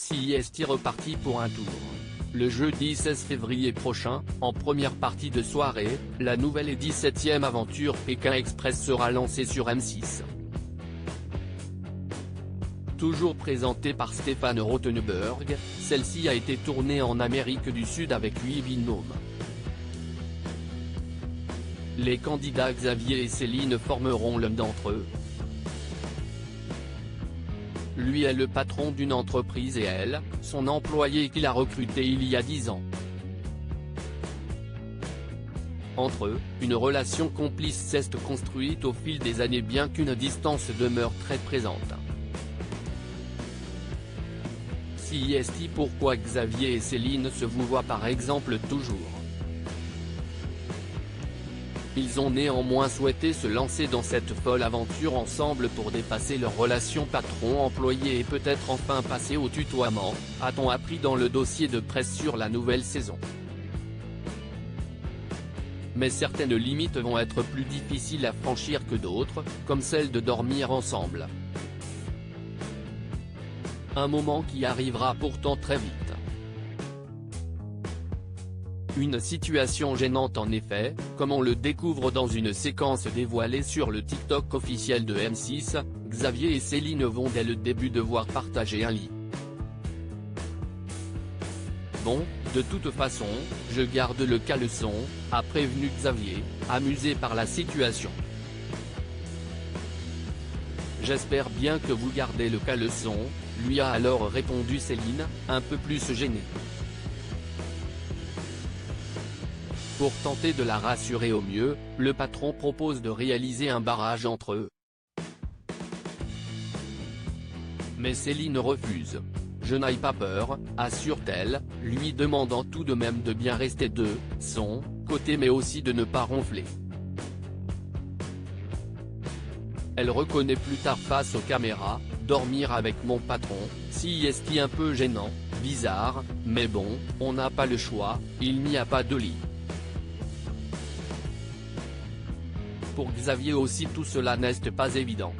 CIST reparti pour un tour. Le jeudi 16 février prochain, en première partie de soirée, la nouvelle et 17e aventure Pékin Express sera lancée sur M6. Toujours présentée par Stéphane Rothenberg, celle-ci a été tournée en Amérique du Sud avec 8 binômes. Les candidats Xavier et Céline formeront l'un d'entre eux. Lui est le patron d'une entreprise et elle, son employé qu'il a recruté il y a 10 ans. Entre eux, une relation complice s'est construite au fil des années bien qu'une distance demeure très présente. CIST Pourquoi Xavier et Céline se vouvoient par exemple toujours? Ils ont néanmoins souhaité se lancer dans cette folle aventure ensemble pour dépasser leur relation patron-employé et peut-être enfin passer au tutoiement, a-t-on appris dans le dossier de presse sur la nouvelle saison. Mais certaines limites vont être plus difficiles à franchir que d'autres, comme celle de dormir ensemble. Un moment qui arrivera pourtant très vite. Une situation gênante en effet, comme on le découvre dans une séquence dévoilée sur le TikTok officiel de M6, Xavier et Céline vont dès le début devoir partager un lit. Bon, de toute façon, je garde le caleçon, a prévenu Xavier, amusé par la situation. J'espère bien que vous gardez le caleçon, lui a alors répondu Céline, un peu plus gênée. Pour tenter de la rassurer au mieux, le patron propose de réaliser un barrage entre eux. Mais Céline refuse. Je n'aie pas peur, assure-t-elle, lui demandant tout de même de bien rester de son côté mais aussi de ne pas ronfler. Elle reconnaît plus tard face aux caméras, dormir avec mon patron, CIST un peu gênant, bizarre, mais bon, on n'a pas le choix, il n'y a pas de lit. Pour Xavier aussi tout cela n'est pas évident.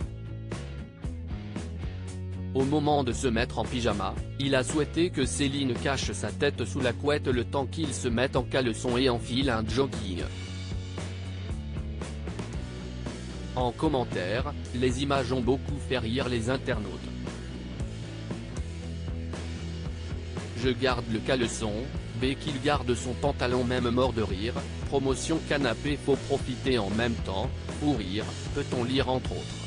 Au moment de se mettre en pyjama, il a souhaité que Céline cache sa tête sous la couette le temps qu'il se mette en caleçon et enfile un jogging. En commentaire, les images ont beaucoup fait rire les internautes. Je garde le caleçon, B qu'il garde son pantalon même mort de rire, promotion canapé faut profiter en même temps, pour rire, peut-on lire entre autres.